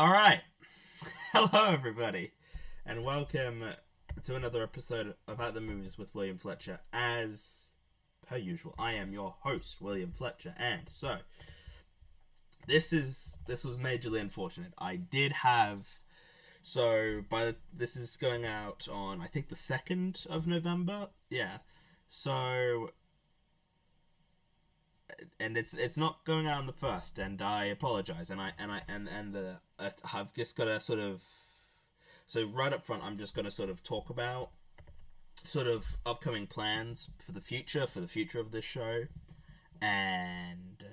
All right. Hello, everybody, and welcome to another episode of At the Movies with William Fletcher. As per usual, I am your host, William Fletcher, and so this was majorly unfortunate. I did have this is going out on I think the 2nd of November. Yeah, so and it's not going out on the 1st, and I apologize, I've just got to sort of so right up front I'm just going to sort of talk about sort of upcoming plans for the future of this show and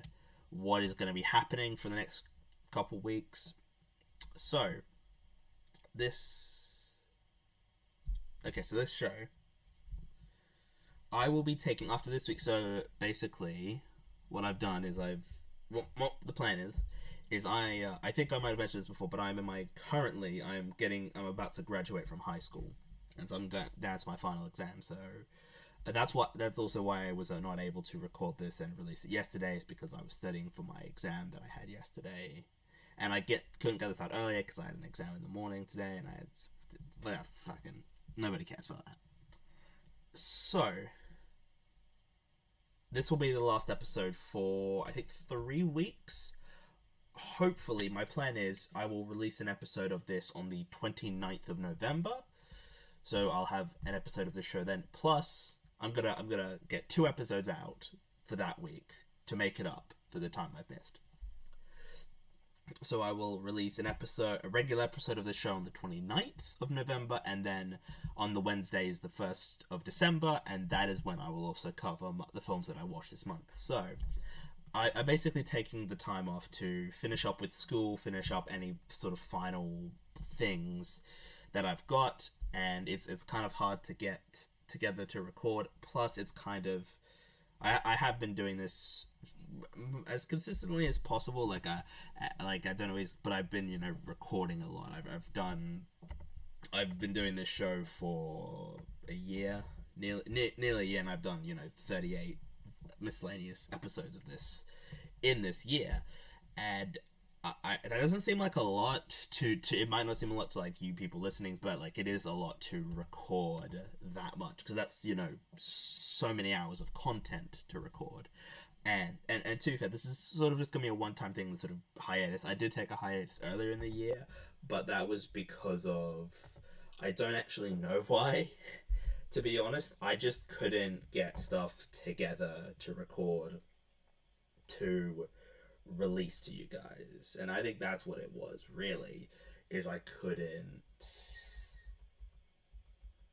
what is going to be happening for the next couple weeks. So this show I will be taking after this week. So basically what I've done is what the plan is I think I might have mentioned this before, but I'm about to graduate from high school, and so I'm down to my final exam. So that's also why I was not able to record this and release it yesterday, is because I was studying for my exam that I had yesterday, and couldn't get this out earlier because I had an exam in the morning today, and fucking nobody cares about that. So this will be the last episode for I think 3 weeks. Hopefully, my plan is I will release an episode of this on the 29th of November. So I'll have an episode of the show then. Plus, I'm gonna get 2 episodes out for that week to make it up for the time I've missed. So I will release a regular episode of the show on the 29th of November, and then on the Wednesday is the 1st of December, and that is when I will also cover the films that I watched this month. So I'm basically taking the time off to finish up with school, finish up any sort of final things that I've got, and it's kind of hard to get together to record. Plus, it's kind of I have been doing this as consistently as possible. Like I don't always, but I've been recording a lot. I've been doing this show for a year, nearly a year, and I've done 38 miscellaneous episodes of this in this year, and that doesn't seem like a lot to it might not seem a lot to like you people listening, but like it is a lot to record that much, because that's so many hours of content to record. And to be fair, this is sort of just gonna be a one-time thing, sort of hiatus. I did take a hiatus earlier in the year, but that was because of I don't actually know why. To be honest, I just couldn't get stuff together to record to release to you guys. And I think that's what it was, really, is I couldn't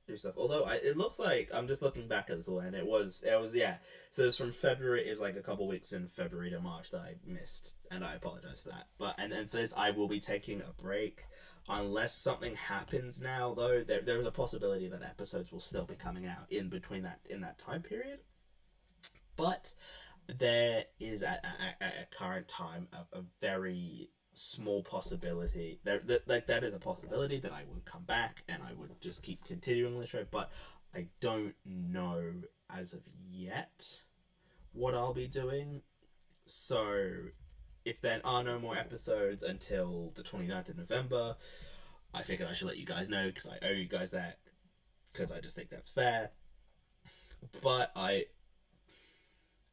do stuff. Although it looks like, I'm just looking back at this all, and it was yeah. So it's from February, it was like a couple weeks in February to March that I missed, and I apologize for that. But and for this, I will be taking a break. Unless something happens now, though, there is a possibility that episodes will still be coming out in that time period. But there is at current time a very small possibility that is a possibility that I would come back and I would just keep continuing the show. But I don't know as of yet what I'll be doing. So if there are no more episodes until the 29th of November, I figured I should let you guys know, because I owe you guys that, because I just think that's fair.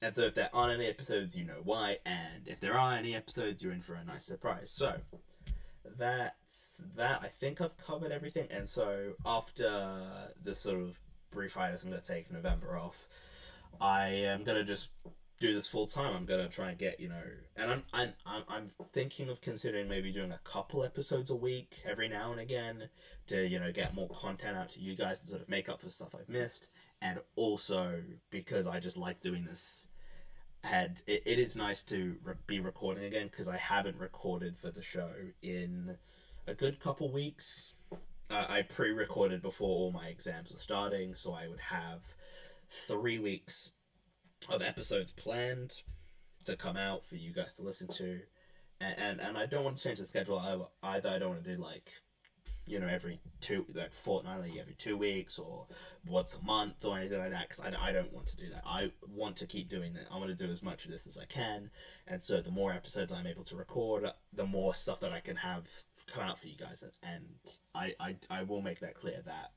And so if there aren't any episodes, you know why, and if there are any episodes, you're in for a nice surprise. So that's that. I think I've covered everything, and so after this sort of brief hiatus, I'm going to take November off. I am going to just do this full time. I'm gonna try and get and I'm thinking of considering maybe doing a couple episodes a week every now and again to get more content out to you guys to sort of make up for stuff I've missed, and also because I just like doing this. And it is nice to be recording again, because I haven't recorded for the show in a good couple weeks. I pre-recorded before all my exams were starting, so I would have 3 weeks of episodes planned to come out for you guys to listen to, and I don't want to change the schedule either. I don't want to do like every fortnightly, every 2 weeks, or once a month, or anything like that, because I don't want to do that. I want to keep doing that. I want to do as much of this as I can, and so the more episodes I'm able to record, the more stuff that I can have come out for you guys, and I will make that clear that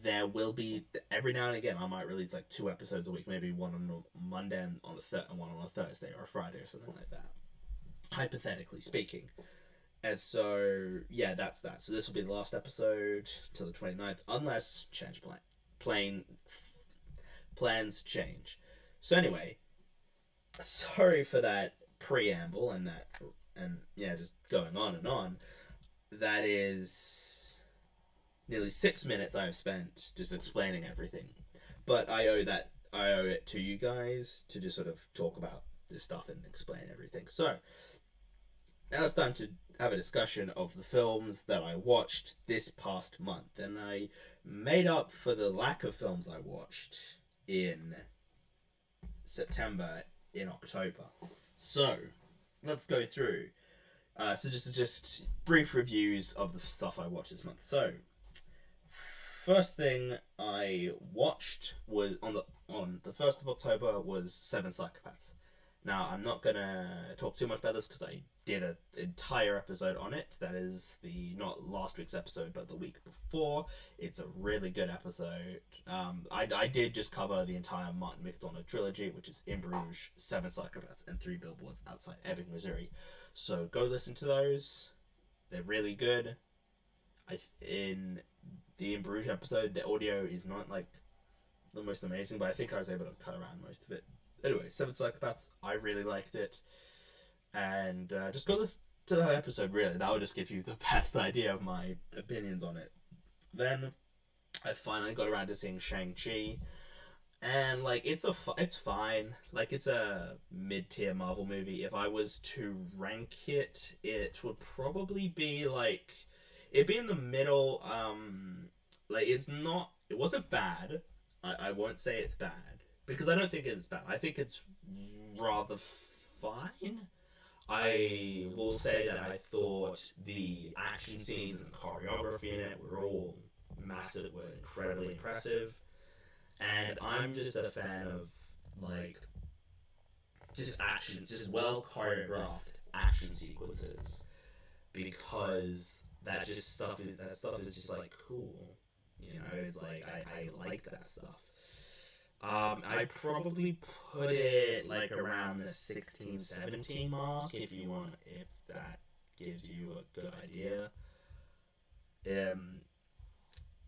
there will be, every now and again, I might release like 2 episodes a week, maybe one on a Monday and one on a Thursday or a Friday or something like that, hypothetically speaking. And so, yeah, that's that. So this will be the last episode till the 29th, unless plans change. So anyway, sorry for that preamble and just going on and on. That is nearly 6 minutes I've spent just explaining everything. But I owe it to you guys to just sort of talk about this stuff and explain everything. So now it's time to have a discussion of the films that I watched this past month. And I made up for the lack of films I watched in September, in October. So let's go through. So just brief reviews of the stuff I watched this month. So first thing I watched was on the 1st of October was Seven Psychopaths. Now, I'm not going to talk too much about this because I did an entire episode on it. That is not last week's episode, but the week before. It's a really good episode. I did just cover the entire Martin McDonagh trilogy, which is In Bruges, Seven Psychopaths, and 3 Billboards Outside Ebbing, Missouri. So go listen to those. They're really good. In the In Bruges episode, the audio is not like the most amazing, but I think I was able to cut around most of it. Anyway, Seven Psychopaths, I really liked it. And just go listen to that episode, really. That will just give you the best idea of my opinions on it. Then I finally got around to seeing Shang-Chi. And, it's fine. It's a mid-tier Marvel movie. If I was to rank it, it would probably be, it'd be in the middle. It wasn't bad. I won't say it's bad. Because I don't think it's bad. I think it's rather fine. I will say that I thought the action scenes and the choreography in it were all massive, were incredibly impressive. And I'm just a fan of, just action, just well choreographed action sequences. Because that stuff is just, cool. It's I like that stuff. I probably put it around the 16-17 mark if that gives you a good idea.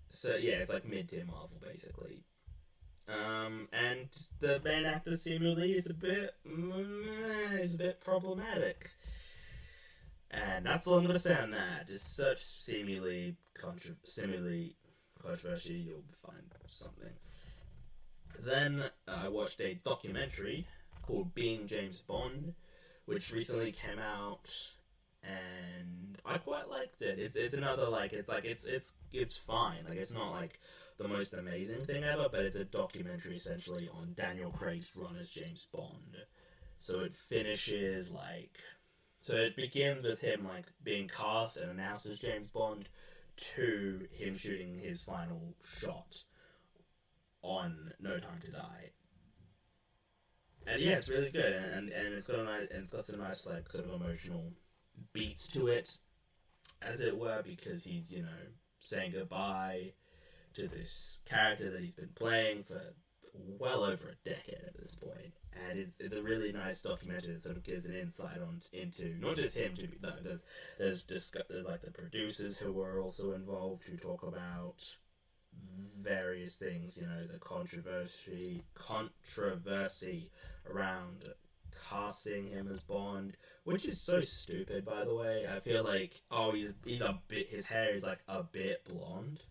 So yeah, it's mid-tier Marvel basically. And the main actor seemingly is a bit problematic. And that's all I'm gonna say on that. Just search seemingly controversy, you'll find something. Then I watched a documentary called Being James Bond, which recently came out, and I quite liked it. It's another it's fine. It's not the most amazing thing ever, but it's a documentary essentially on Daniel Craig's run as James Bond. So it finishes so it begins with him being cast and announced as James Bond, to him shooting his final shot on No Time to Die. And yeah, it's really good, and it's got some nice sort of emotional beats to it, as it were, because he's saying goodbye to this character that he's been playing for well over a decade at this point. And it's a really nice documentary that sort of gives an insight into not just him. There's the producers who were also involved, who talk about various things, the controversy around casting him as Bond, which is so stupid, by the way. I feel his hair is a bit blonde.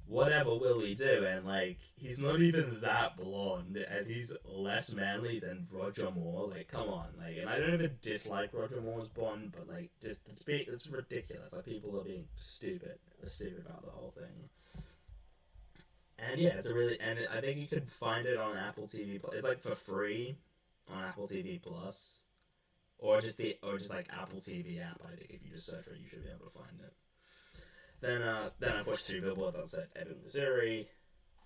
Whatever will we do? And he's not even that blonde, and he's less manly than Roger Moore. Come on, and I don't even dislike Roger Moore's Bond, but it's ridiculous. People are being stupid about the whole thing. And yeah, I think you can find it on Apple TV. It's for free on Apple TV Plus, or or just like Apple TV app. I think if you just search for it, you should be able to find it. Then I watched Three Billboards Outside Ebbing, Missouri.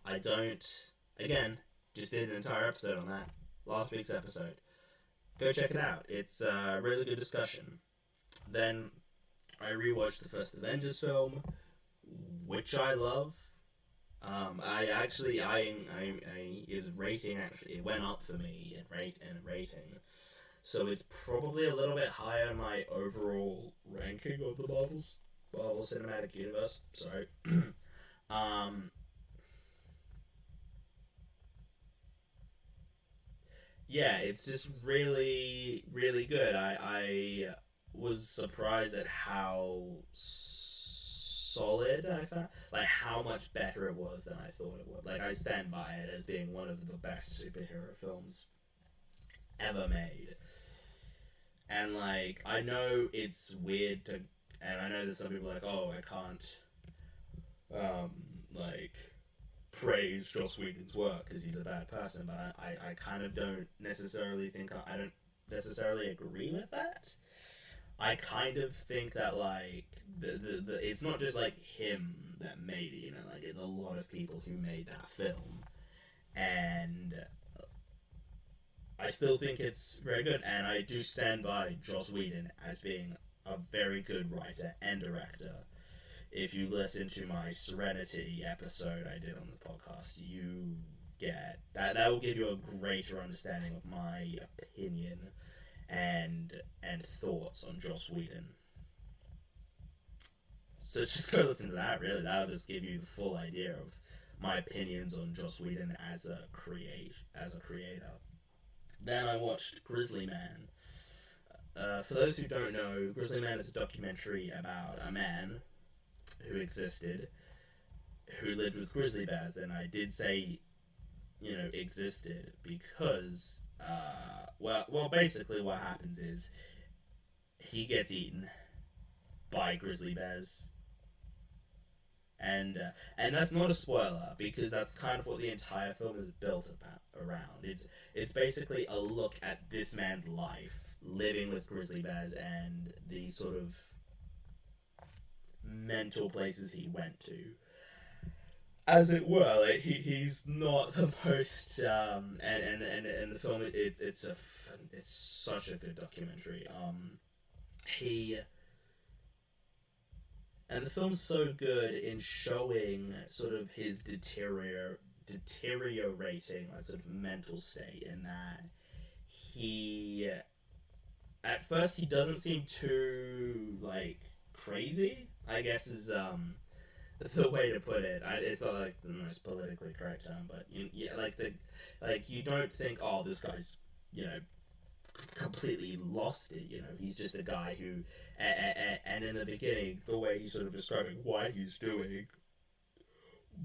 Again, just did an entire episode on that last week's episode. Go check it out. It's a really good discussion. Then I rewatched the first Avengers film, which I love. His rating actually it went up for me in rating, so it's probably a little bit higher in my overall ranking of the Marvel Cinematic Universe. Sorry. Yeah, it's just really, really good. I was surprised at how solid I found, like how much better it was than I thought it would. Like I stand by it as being one of the best superhero films ever made. And like I know it's weird to, and I know there's some people like, oh, I can't, like praise Joss Whedon's work because he's a bad person, but I kind of don't necessarily think I don't necessarily agree with that. I kind of think that like the it's not just like him that made it, you know, like it's a lot of people who made that film, and I still think it's very good, and I do stand by Joss Whedon as being a very good writer and director. If you listen to my Serenity episode I did on the podcast, you get that will give you a greater understanding of my opinion and thoughts on Joss Whedon. So just go listen to that. Really, that'll just give you the full idea of my opinions on Joss Whedon as a creator. Then I watched Grizzly Man. For those who don't know, Grizzly Man is a documentary about a man who existed, who lived with grizzly bears, and I did say, you know, existed because, well, basically what happens is he gets eaten by grizzly bears, and that's not a spoiler because that's kind of what the entire film is built around. It's basically a look at this man's life living with grizzly bears and the sort of mental places he went to, as it were. Like he's not the most and the film it's such a good documentary. The film's so good in showing sort of his deteriorating like sort of mental state, in that he at first he doesn't seem too like crazy, I guess is the way to put it. It's not like the most politically correct term, but you don't think, oh, this guy's, you know, completely lost it. You know, he's just a guy who, and in the beginning, the way he's sort of describing why he's doing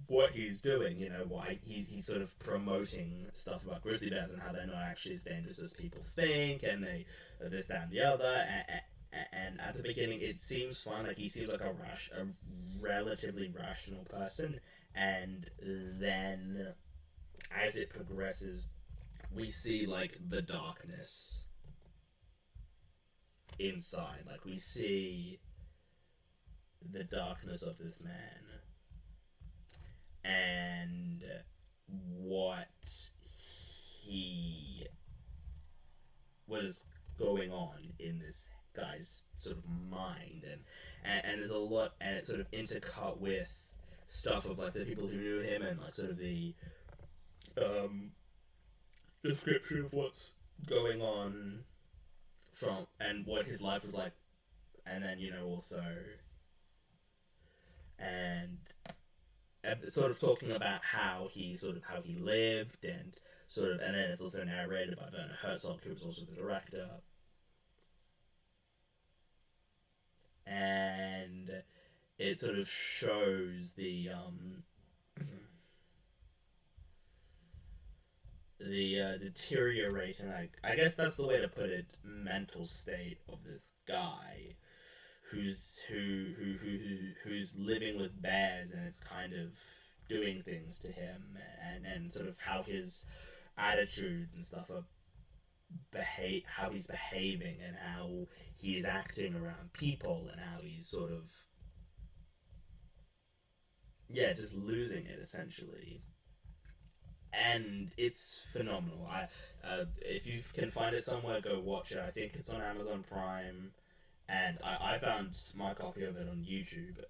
what he's doing, you know, why he's sort of promoting stuff about grizzly bears and how they're not actually as dangerous as people think, and they this, that, and the other. And at the beginning, it seems fine. Like he seems like a relatively rational person, and then as it progresses, we see like the darkness inside. Like we see the darkness of this man and what is going on in this guy's sort of mind, and there's a lot, and it's sort of intercut with stuff of like the people who knew him, and like sort of the description of what's going on from and what his life was like, and then, you know, also and sort of talking about how he lived, and then it's also narrated by Werner Herzog, who was also the director. And it sort of shows the deteriorating, I guess that's the way to put it, mental state of this guy who's living with bears, and it's kind of doing things to him, and sort of how his attitudes and stuff are how he's behaving and how he is acting around people and how he's sort of just losing it essentially. And it's phenomenal. If you can find it somewhere, go watch it. I think it's on Amazon Prime, and I found my copy of it on YouTube.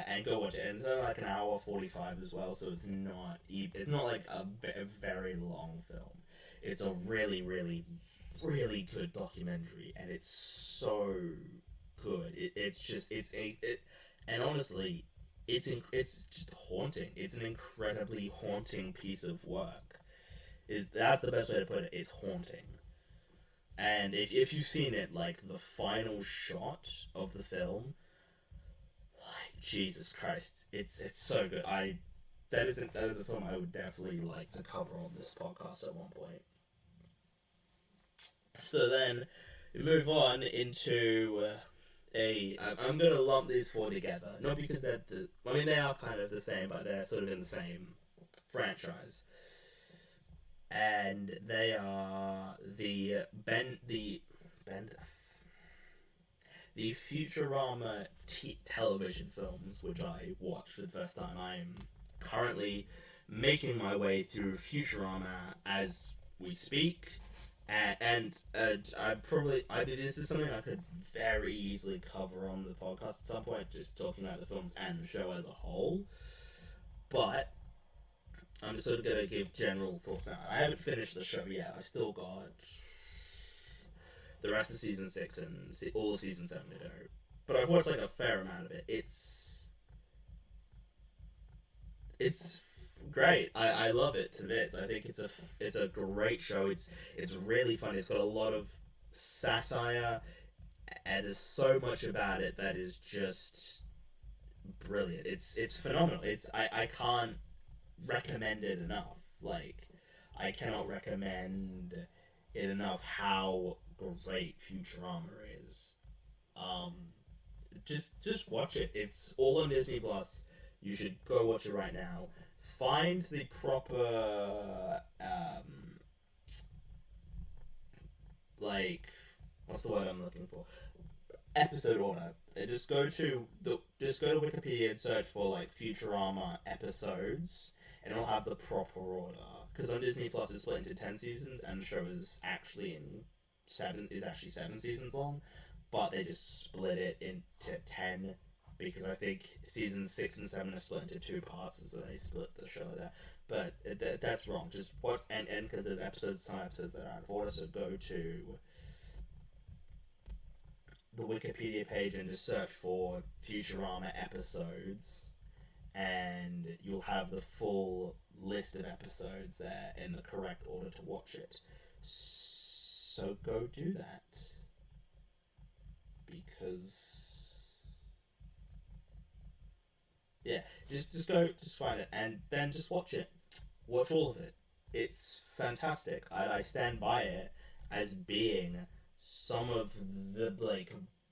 And go watch it. And it's only like an hour 45 as well, so it's not like a very long film. It's a really, really, really good documentary, and it's so good. And honestly, it's just haunting. It's an incredibly haunting piece of work. That's the best way to put it. It's haunting. And if you've seen it, like the final shot of the film, like Jesus Christ, it's so good. That is a film I would definitely like to cover on this podcast at one point. So then we move on into I'm gonna lump these four together, not because they are kind of the same, but they're sort of in the same franchise, and they are the Futurama television films, which I watched for the first time. I'm currently making my way through Futurama as we speak. And this is something I could very easily cover on the podcast at some point, just talking about the films and the show as a whole. But I'm just sort of going to give general thoughts now. I haven't finished the show yet. I've still got the rest of season 6 and all of season 7 to go. But I've watched like a fair amount of it. It's great. I love it to bits. I think it's a great show. It's really funny. It's got a lot of satire, and there's so much about it that is just brilliant. It's phenomenal. I can't recommend it enough. Like, I cannot recommend it enough how great Futurama is. Just watch it. It's all on Disney Plus. You should go watch it right now. Find the proper what's the word I'm looking for? Episode order. Just go to Wikipedia and search for like Futurama episodes, and it'll have the proper order. Because on Disney Plus it's split into 10 seasons, and the show is actually 7 seasons long, but they just split it into 10. Because I think seasons 6 and 7 are split into 2 parts, so they split the show there. But that's wrong. Just what and because there's some episodes that are out of order, so go to the Wikipedia page and just search for Futurama episodes, and you'll have the full list of episodes there in the correct order to watch it. So go do that, because. Yeah, just find it and then just watch it. Watch all of it. It's fantastic. I stand by it as being some of the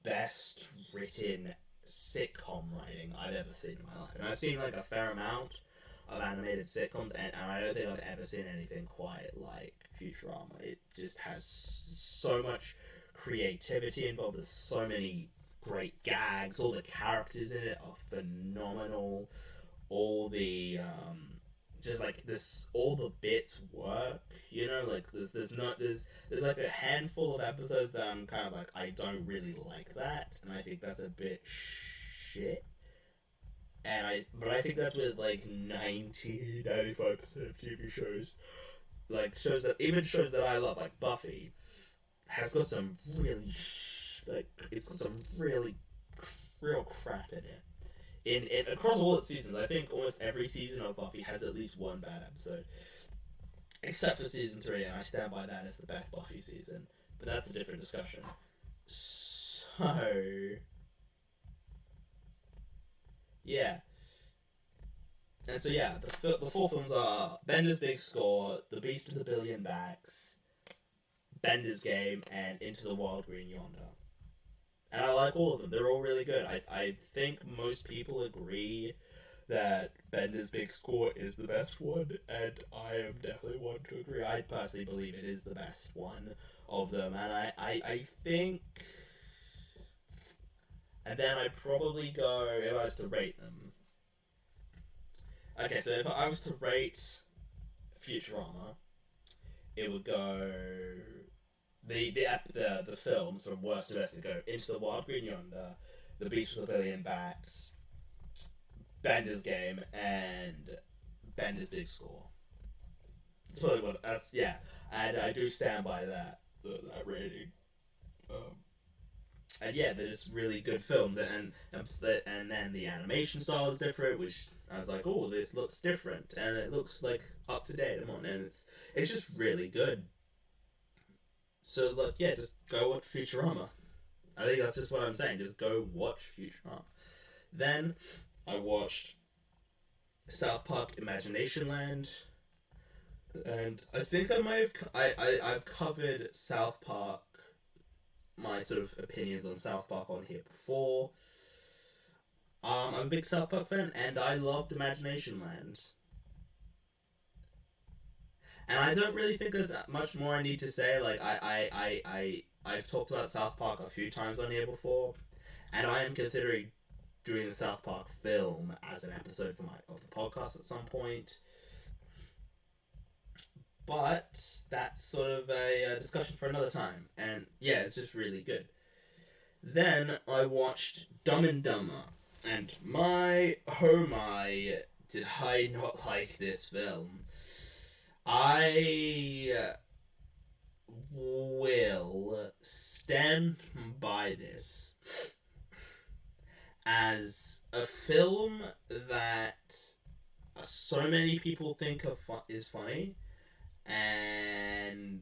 best written sitcom writing I've ever seen in my life. And I've seen like a fair amount of animated sitcoms, and I don't think I've ever seen anything quite like Futurama. It just has so much creativity involved. There's so many great gags. All the characters in it are phenomenal. All the all the bits work. You know, like there's like a handful of episodes that I'm kind of like, I don't really like that, and I think that's a bit shit. But I think that's with like 90-95% of TV shows, like shows that I love, like Buffy, has got some really it's got some really real crap in it. In across all its seasons, I think almost every season of Buffy has at least one bad episode, except for season 3, and I stand by that as the best Buffy season. But that's a different discussion. So yeah, and so yeah, the 4 films are Bender's Big Score, The Beast with a Billion Backs, Bender's Game, and Into the Wild Green Yonder. And I like all of them. They're all really good. I think most people agree that Bender's Big Score is the best one, and I am definitely one to agree. I personally believe it is the best one of them, and I think. And then I'd probably go, if I was to rate them. Okay, so if I was to rate Futurama, it would go the films from worst to best. Go Into the Wild Green Yonder, The Beast with a Billion Bats, Bender's Game, and Bender's Big Score. That's probably what. That's yeah, and I do stand by that rating. And yeah, they're just really good films, and then the animation style is different, which I was like, oh, this looks different, and it looks like up to date. And it's just really good. So like, yeah, just go watch Futurama. I think that's just what I'm saying. Just go watch Futurama. Then I watched South Park Imagination Land, and I think I might have I've covered South Park, my sort of opinions on South Park on here before. I'm a big South Park fan, and I loved Imagination Land. And I don't really think there's much more I need to say. Like I've talked about South Park a few times on here before, and I am considering doing the South Park film as an episode for of the podcast at some point. But that's sort of a discussion for another time. And yeah, it's just really good. Then I watched Dumb and Dumber. And did I not like this film. I will stand by this as a film that so many people think is funny, and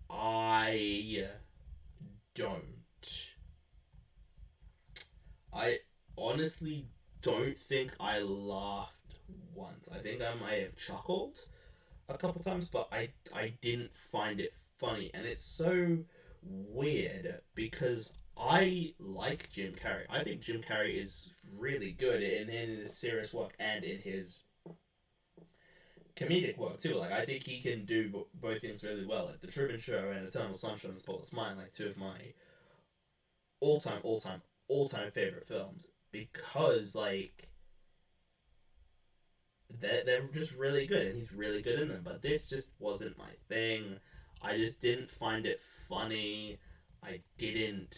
I don't. I honestly don't think I laughed once. I think I might have chuckled a couple times, but I didn't find it funny, and it's so weird because I like Jim Carrey. I think Jim Carrey is really good in his serious work and in his comedic work too. Like I think he can do both things really well. Like The Truman Show and Eternal Sunshine of the Spotless Mind, like two of my all-time favorite films, because like they're just really good, and he's really good in them. But this just wasn't my thing. I just didn't find it funny. I didn't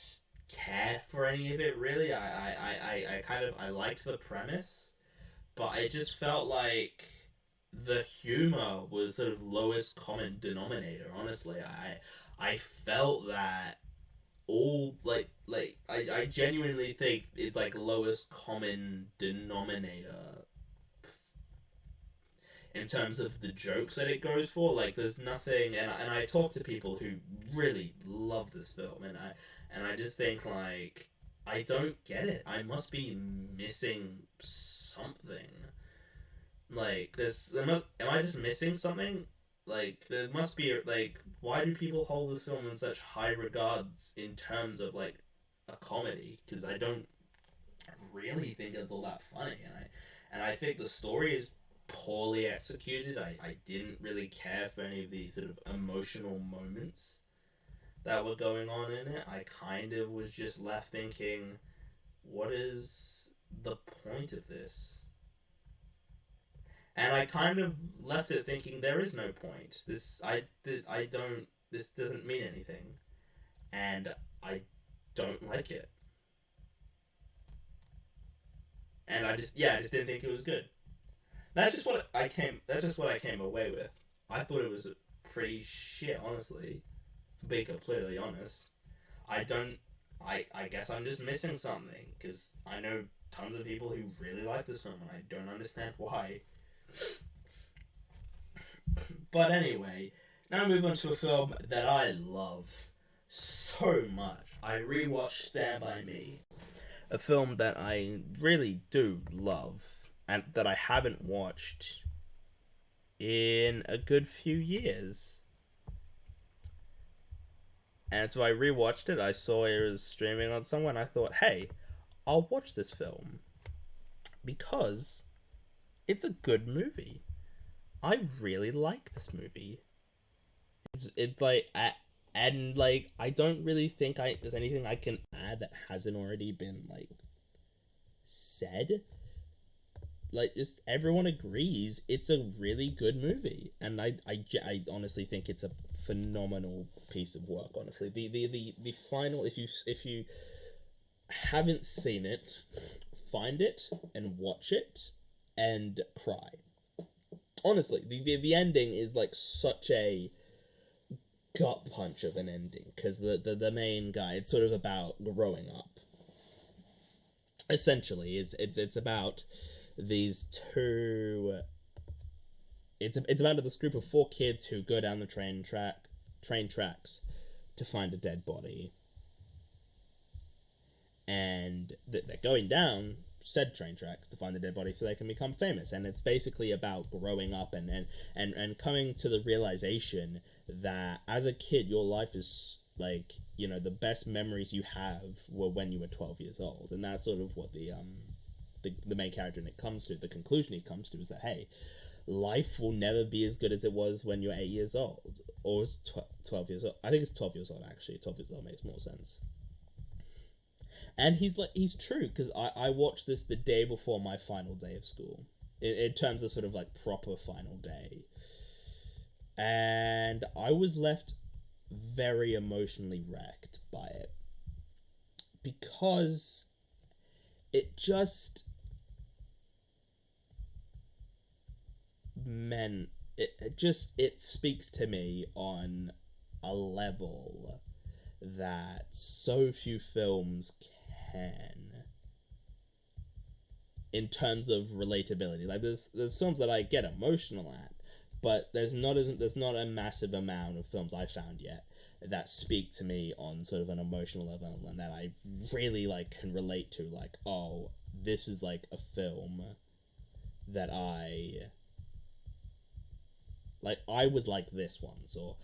care for any of it really. I liked the premise, but I just felt like the humor was sort of lowest common denominator. Honestly, I felt that all I genuinely think it's like lowest common denominator in terms of the jokes that it goes for. Like there's nothing, and I talk to people who really love this film, and I just think like I don't get it. I must be missing something. Like am I just missing something? Like there must be like, why do people hold this film in such high regards in terms of like a comedy? Because I don't really think it's all that funny, and I think the story is poorly executed. I didn't really care for any of these sort of emotional moments that were going on in it. I kind of was just left thinking, what is the point of this? And I kind of left it thinking there is no point. This doesn't mean anything, and I don't like it. And I just didn't think it was good. That's just what I came away with. I thought it was pretty shit, honestly. To be completely honest, I guess I'm just missing something, because I know tons of people who really like this film, and I don't understand why. But anyway, now move on to a film that I love so much. I rewatched Stand By Me, a film that I really do love, and that I haven't watched in a good few years. And so I rewatched it. I saw it was streaming on somewhere, and I thought, hey, I'll watch this film, because It's a good movie. I really like this movie. It's like and like I don't really think there's anything I can add that hasn't already been like said. Like just everyone agrees it's a really good movie, and I honestly think it's a phenomenal piece of work. Honestly, the final, if you haven't seen it, find it and watch it and cry. Honestly, the ending is like such a gut punch of an ending because the main guy, it's sort of about growing up. Essentially, is it's about these two. It's about this group of four kids who go down the train tracks to find a dead body, and they're going down said train tracks to find the dead body so they can become famous. And it's basically about growing up and coming to the realization that as a kid your life is like, you know, the best memories you have were when you were 12 years old. And that's sort of what the main character, and it comes to the conclusion he comes to is that, hey, life will never be as good as it was when you're 8 years old, or 12 years old. I think it's 12 years old, actually. 12 years old makes more sense. And he's true, because I watched this the day before my final day of school, in terms of sort of like proper final day, and I was left very emotionally wrecked by it, because it just meant it speaks to me on a level that so few films can, in terms of relatability. Like there's films that I get emotional at, but there's not a massive amount of films I found yet that speak to me on sort of an emotional level and that I really like can relate to. Like, oh, this is like a film that I was like this once, or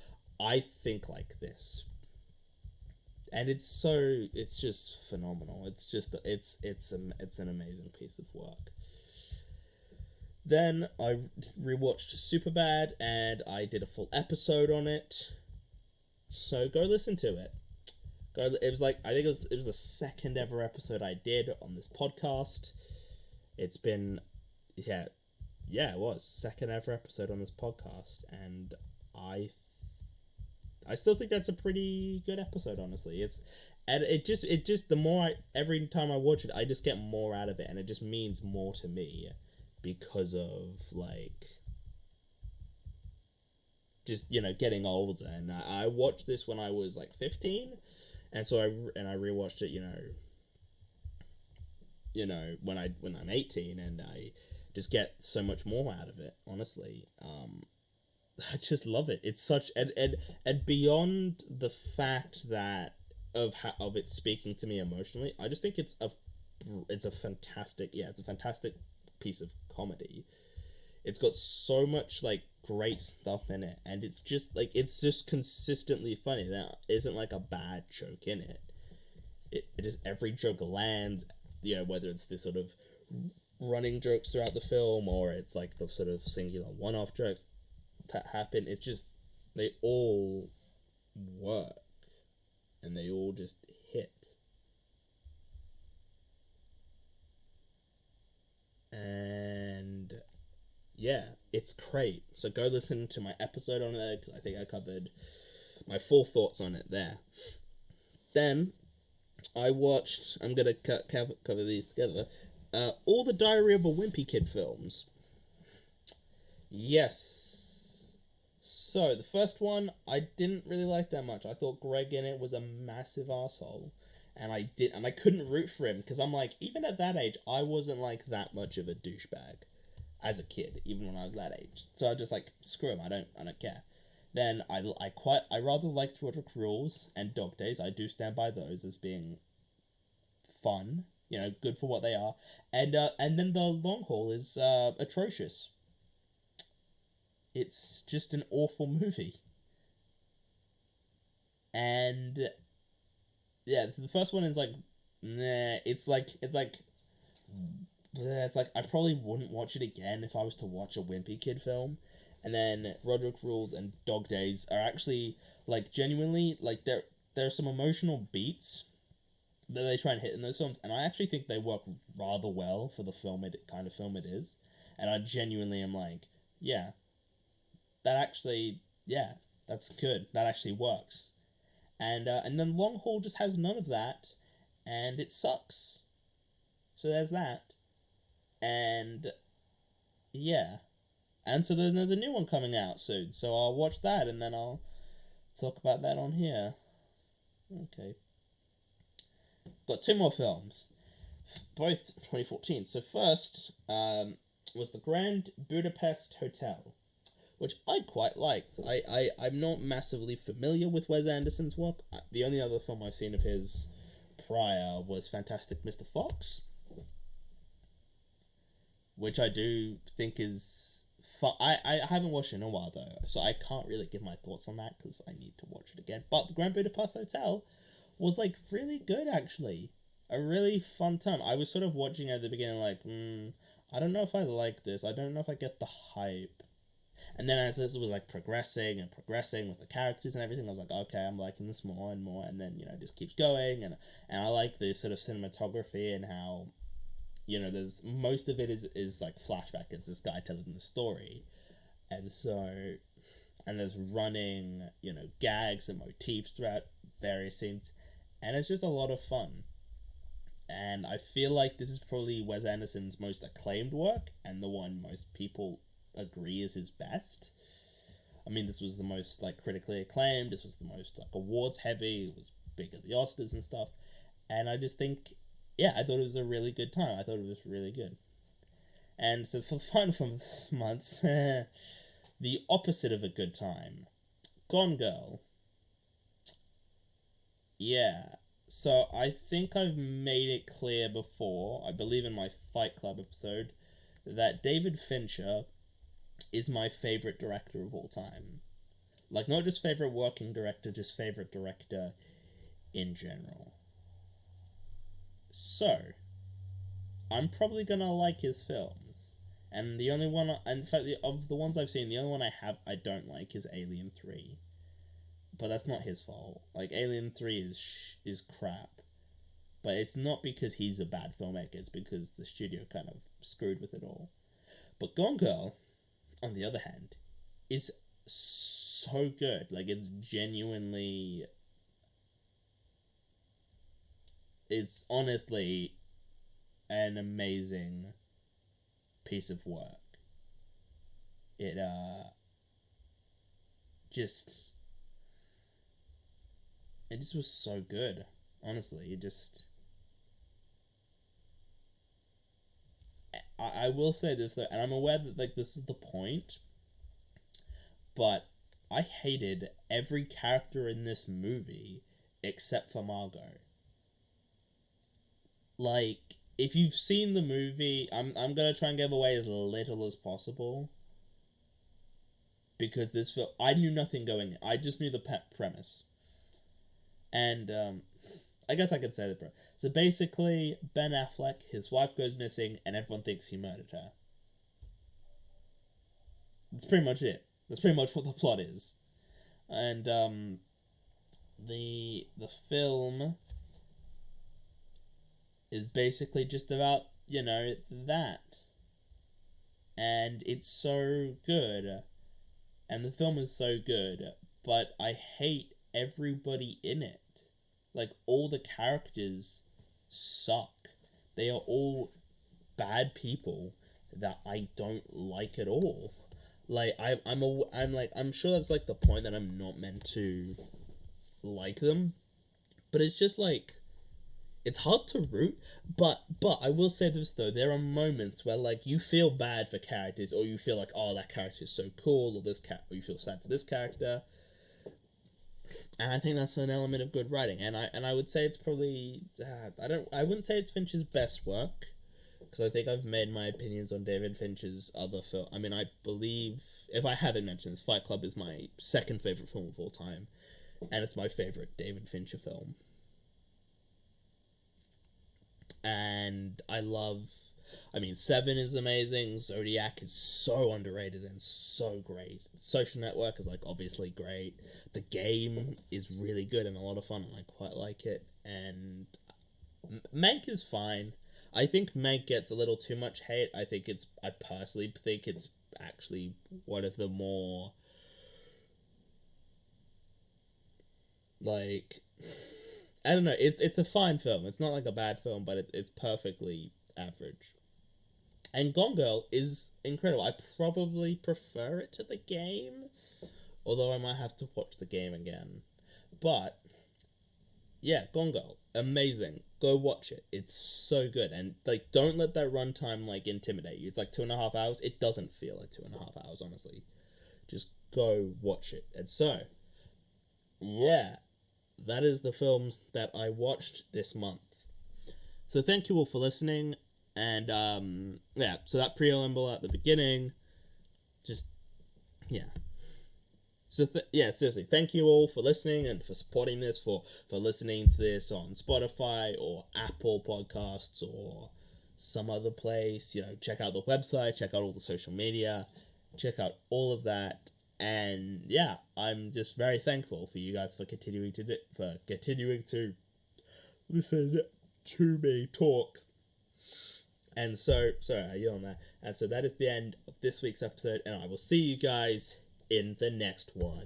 I think like this. And it's just phenomenal. It's an amazing piece of work. Then I rewatched Superbad and I did a full episode on it. So go listen to it. It was like, I think it was the second ever episode I did on this podcast. It's been, yeah, it was second ever episode on this podcast, and I still think that's a pretty good episode, honestly. It just the more every time I watch it, I just get more out of it, and it just means more to me because of like just, you know, getting older. And I watched this when I was like 15, and so I rewatched it, when I'm 18, and I just get so much more out of it, honestly. I just love it. It's such, and beyond the fact that of it speaking to me emotionally, I just think it's a fantastic, it's a fantastic piece of comedy. It's got so much like great stuff in it, and it's just consistently funny. There isn't like a bad joke in it. It just, every joke lands. Whether it's this sort of running jokes throughout the film, or it's like the sort of singular one-off jokes that happen. It's just, they all work, and they all just hit. And yeah, it's great. So go listen to my episode on it, because I think I covered my full thoughts on it there. Then I watched, I'm gonna cover these together, all the Diary of a Wimpy Kid films. Yes. So the first one I didn't really like that much. I thought Greg in it was a massive asshole, and I couldn't root for him, because I'm like, even at that age, I wasn't like that much of a douchebag as a kid, even when I was that age. So I just like, screw him. I don't care. Then I rather liked Roderick Rules and Dog Days. I do stand by those as being fun, good for what they are. And then the Long Haul is atrocious. It's just an awful movie. And yeah, so the first one is like, nah. It's like it's like I probably wouldn't watch it again if I was to watch a Wimpy Kid film. And then Roderick Rules and Dog Days are actually like genuinely like there's some emotional beats that they try and hit in those films, and I actually think they work rather well for the film it kind of film it is. And I genuinely am like, yeah, that actually, yeah, that's good. That actually works. And then Long Haul just has none of that, and it sucks. So there's that, and yeah, and so then there's a new one coming out soon. So I'll watch that, and then I'll talk about that on here. Okay, got two more films, both 2014. So first was the Grand Budapest Hotel, which I quite liked. I'm not massively familiar with Wes Anderson's work. The only other film I've seen of his prior was Fantastic Mr. Fox, which I do think is fun. I haven't watched it in a while though, so I can't really give my thoughts on that because I need to watch it again. But the Grand Budapest Hotel was like really good actually. A really fun time. I was sort of watching at the beginning like, I don't know if I like this. I don't know if I get the hype. And then as this was like progressing and progressing with the characters and everything, I was like, okay, I'm liking this more and more. And then it just keeps going, and I like the sort of cinematography and how there's most of it is like flashback. It's this guy telling the story, and so and there's running gags and motifs throughout various scenes, and it's just a lot of fun. And I feel like this is probably Wes Anderson's most acclaimed work and the one most people agree is his best. I mean, this was the most like critically acclaimed. This was the most like awards heavy. It was big at the Oscars and stuff. And I just think, yeah, I thought it was a really good time. I thought it was really good. And so for the final film this month, the opposite of a good time, Gone Girl. Yeah. So I think I've made it clear before, I believe in my Fight Club episode, that David Fincher is my favorite director of all time. Like, not just favorite working director, just favorite director in general. So, I'm probably gonna like his films. And the only one, in fact, of the ones I've seen, the only one I don't like is Alien 3. But that's not his fault. Like, Alien 3 is crap. But it's not because he's a bad filmmaker, it's because the studio kind of screwed with it all. But Gone Girl, on the other hand, is so good. Like, it's honestly an amazing piece of work. It just it just was so good. Honestly, I will say this though, and I'm aware that like this is the point, but I hated every character in this movie except for Margot. Like, if you've seen the movie, I'm gonna try and give away as little as possible because this film I knew nothing going in. I just knew the premise, and I guess I could say that, bro. So basically, Ben Affleck, his wife goes missing, and everyone thinks he murdered her. That's pretty much it. That's pretty much what the plot is, and the film is basically just about that, and it's so good, and the film is so good, but I hate everybody in it. Like, all the characters suck. They are all bad people that I don't like at all. Like, I'm sure that's like the point that I'm not meant to like them, but it's just like it's hard to root. But I will say this though, there are moments where like you feel bad for characters, or you feel like, oh, that character is so cool, or you feel sad for this character. And I think that's an element of good writing. And I would say it's probably I wouldn't say it's Fincher's best work, because I think I've made my opinions on David Fincher's other film. I mean, I believe, if I haven't mentioned this, Fight Club is my second favorite film of all time, and it's my favorite David Fincher film. And I mean, Seven is amazing. Zodiac is so underrated and so great. Social Network is like obviously great. The Game is really good and a lot of fun, and I quite like it. And Mank is fine. I think Mank gets a little too much hate. I personally think it's actually one of the more like I don't know. It's a fine film. It's not like a bad film, but it's perfectly average. And Gone Girl is incredible. I probably prefer it to The Game, although I might have to watch The Game again. But yeah, Gone Girl, amazing. Go watch it. It's so good, and like, don't let that runtime like intimidate you. It's like 2.5 hours. It doesn't feel like 2.5 hours, honestly. Just go watch it. And so, yeah, that is the films that I watched this month. So thank you all for listening, and yeah, so that preamble at the beginning, just yeah. So yeah, seriously, thank you all for listening and for supporting this, for listening to this on Spotify or Apple Podcasts or some other place. You know, check out the website, check out all the social media, check out all of that. And yeah, I'm just very thankful for you guys for continuing to listen to me talk. And so, sorry, I yell on that. And so that is the end of this week's episode, and I will see you guys in the next one.